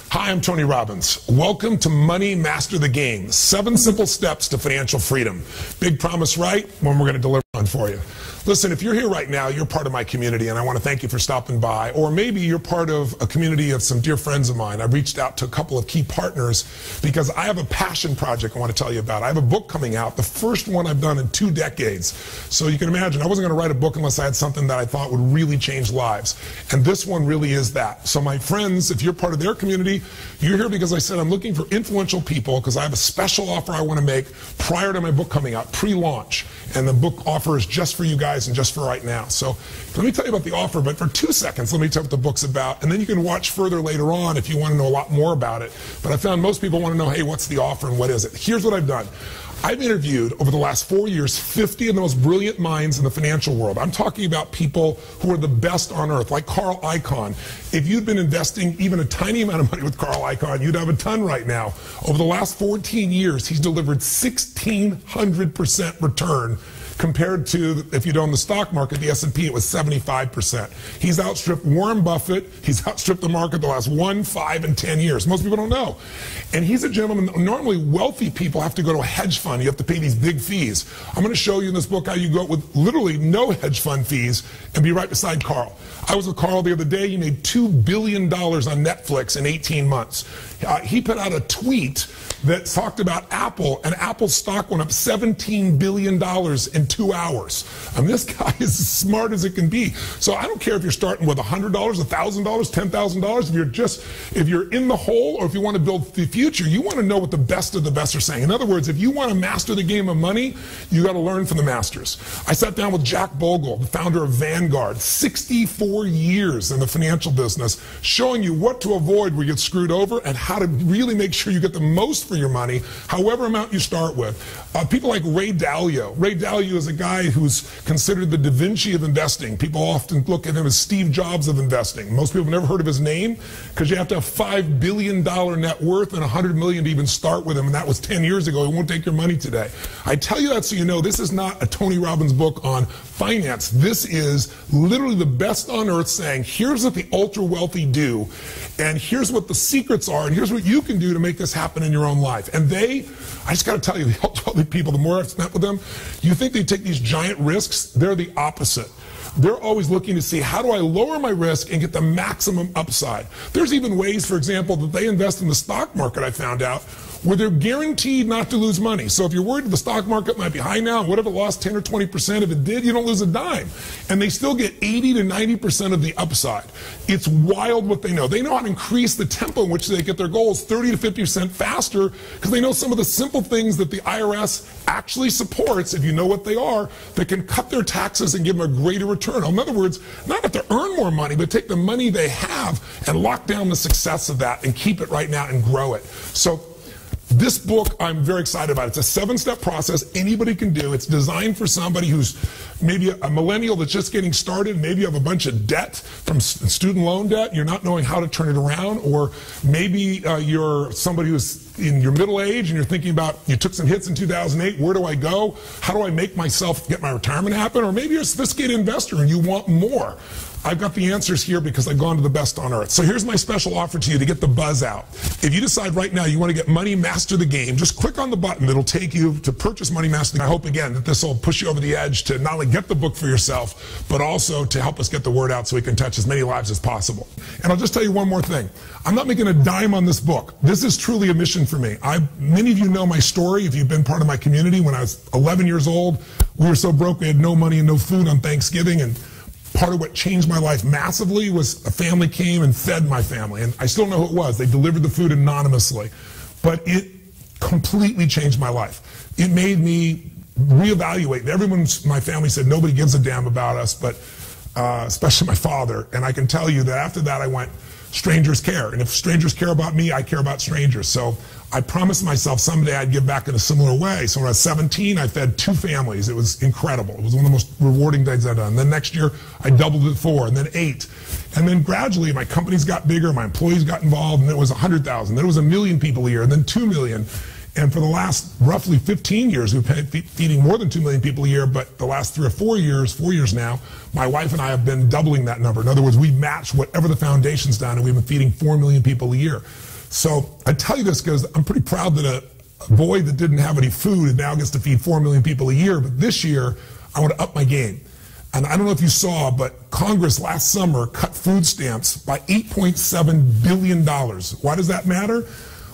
Hi, I'm Tony Robbins. Welcome to Money Master the Game. 7 simple steps to financial freedom. Big promise, right? One we're going to deliver on for you. Listen, if you're here right now, you're part of my community, and I want to thank you for stopping by. Or maybe you're part of a community of some dear friends of mine. I've reached out to a couple of key partners because I have a passion project I want to tell you about. I have a book coming out, the first one I've done in 2 decades. So you can imagine, I wasn't going to write a book unless I had something that I thought would really change lives. And this one really is that. So my friends, if you're part of their community, you're here because I said I'm looking for influential people because I have a special offer I want to make prior to my book coming out, pre-launch. And the book offer is just for you guys and just for right now. So let me tell you about the offer, but for 2 seconds, let me tell you what the book's about. And then you can watch further later on if you want to know a lot more about it. But I found most people want to know, hey, what's the offer and what is it? Here's what I've done. I've interviewed over the last 4 years 50 of the most brilliant minds in the financial world. I'm talking about people who are the best on earth, like Carl Icahn. If you'd been investing even a tiny amount of money with Carl Icahn, you'd have a ton right now. Over the last 14 years, he's delivered 1,600% return compared to, if you'd own the stock market, the S&P, it was 75%. He's outstripped Warren Buffett. He's outstripped the market the last 1, 5, and 10 years. Most people don't know. And he's a gentleman. Normally, wealthy people have to go to a hedge fund. You have to pay these big fees. I'm going to show you in this book how you go with literally no hedge fund fees and be right beside Carl. I was with Carl the other day. He made $2 billion on Netflix in 18 months. He put out a tweet that talked about Apple, and Apple's stock went up $17 billion in 2 hours. I mean, this guy is as smart as it can be. So I don't care if you're starting with $100, $1,000, $10,000. If you're in the hole or if you want to build the future, you want to know what the best of the best are saying. In other words, if you want to master the game of money, you got to learn from the masters. I sat down with Jack Bogle, the founder of Vanguard, 64 years in the financial business, showing you what to avoid where you get screwed over and how to really make sure you get the most for your money, however amount you start with. People like Ray Dalio. Ray Dalio is a guy who's considered the Da Vinci of investing. People often look at him as Steve Jobs of investing. Most people have never heard of his name because you have to have $5 billion net worth and $100 million to even start with him, and that was 10 years ago. He won't take your money today. I tell you that so you know this is not a Tony Robbins book on finance. This is literally the best on earth saying, here's what the ultra wealthy do, and here's what the secrets are, and here's what you can do to make this happen in your own life. And I just got to tell you, the ultra wealthy people, the more I've met with them, you think they take these giant risks? They're the opposite. They're always looking to see, how do I lower my risk and get the maximum upside? There's even ways, for example, that they invest in the stock market, I found out, where they're guaranteed not to lose money. So if you're worried the stock market might be high now, what if it lost 10 or 20%? If it did, you don't lose a dime. And they still get 80 to 90% of the upside. It's wild what they know. They know how to increase the tempo in which they get their goals 30 to 50% faster because they know some of the simple things that the IRS actually supports, if you know what they are, that can cut their taxes and give them a greater return. In other words, not have to earn more money, but take the money they have and lock down the success of that and keep it right now and grow it. So this book, I'm very excited about. It's a 7-step process anybody can do. It's designed for somebody who's maybe a millennial that's just getting started. Maybe you have a bunch of debt from student loan debt. You're not knowing how to turn it around. Or maybe you're somebody who's in your middle age and you're thinking about, you took some hits in 2008. Where do I go? How do I make myself get my retirement happen? Or maybe you're a sophisticated investor and you want more. I've got the answers here because I've gone to the best on earth. So here's my special offer to you to get the buzz out. If you decide right now you want to get Money Master the Game, just click on the button that'll take you to purchase Money Master. I hope, again, that this will push you over the edge to not only get the book for yourself, but also to help us get the word out so we can touch as many lives as possible. And I'll just tell you one more thing. I'm not making a dime on this book. This is truly a mission for me. Many of you know my story if you've been part of my community. When I was 11 years old, we were so broke we had no money and no food on Thanksgiving, and part of what changed my life massively was a family came and fed my family. And I still know who it was. They delivered the food anonymously. But it completely changed my life. It made me reevaluate. Everyone in my family said nobody gives a damn about us, but especially my father. And I can tell you that after that I went, strangers care. And if strangers care about me, I care about strangers. So I promised myself someday I'd give back in a similar way. So when I was 17, I fed 2 families. It was incredible. It was one of the most rewarding things I've done. And then next year, I doubled it 4, and then 8. And then gradually, my companies got bigger, my employees got involved, and it was 100,000. Then it was 1 million people a year, and then 2 million. And for the last roughly 15 years, we've been feeding more than 2 million people a year, but the last 3 or 4 years, 4 years now, my wife and I have been doubling that number. In other words, we match whatever the foundation's done, and we've been feeding 4 million people a year. So I tell you this because I'm pretty proud that a boy that didn't have any food now gets to feed 4 million people a year. But this year, I want to up my game. And I don't know if you saw, but Congress last summer cut food stamps by $8.7 billion. Why does that matter?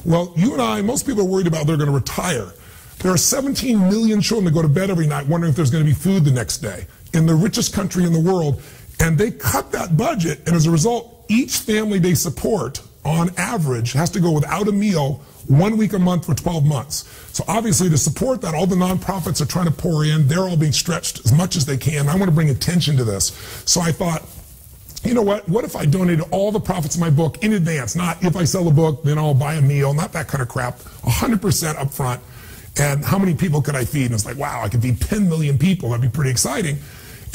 Well, you and I, most people are worried about they're going to retire. There are 17 million children that go to bed every night wondering if there's going to be food the next day in the richest country in the world. And they cut that budget, and as a result, each family they support, on average, has to go without a meal 1 week a month for 12 months. So obviously to support that, all the nonprofits are trying to pour in. They're all being stretched as much as they can. I want to bring attention to this. So I thought, you know what if I donated all the profits of my book in advance? Not if I sell a book, then I'll buy a meal, not that kind of crap, 100% up front. And how many people could I feed? And it's like, wow, I could feed 10 million people. That'd be pretty exciting.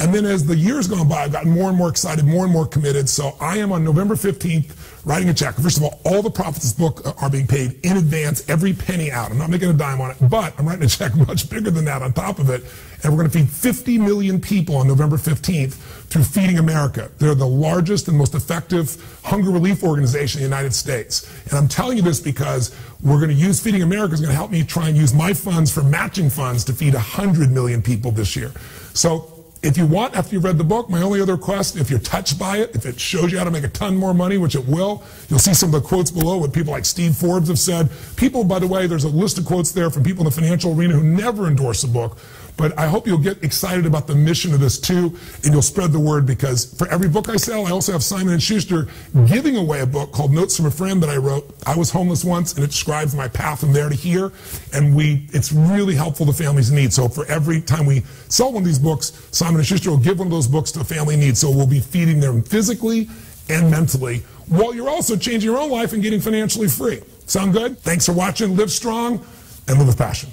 And then as the years gone by, I've gotten more and more excited, more and more committed. So I am on November 15th writing a check. First of all the profits of this book are being paid in advance, every penny out. I'm not making a dime on it, but I'm writing a check much bigger than that on top of it. And we're going to feed 50 million people on November 15th through Feeding America. They're the largest and most effective hunger relief organization in the United States. And I'm telling you this because we're going to use Feeding America is going to help me try and use my funds for matching funds to feed 100 million people this year. So if you want, after you've read the book, my only other request, if you're touched by it, if it shows you how to make a ton more money, which it will, you'll see some of the quotes below what people like Steve Forbes have said. People, by the way, there's a list of quotes there from people in the financial arena who never endorse a book. But I hope you'll get excited about the mission of this too, and you'll spread the word, because for every book I sell, I also have Simon & Schuster giving away a book called Notes from a Friend that I wrote. I was homeless once, and it describes my path from there to here, and it's really helpful to families in need. So for every time we sell one of these books, Simon & Schuster will give one of those books to a family in need. So we'll be feeding them physically and mentally, while you're also changing your own life and getting financially free. Sound good? Thanks for watching. Live strong and live with passion.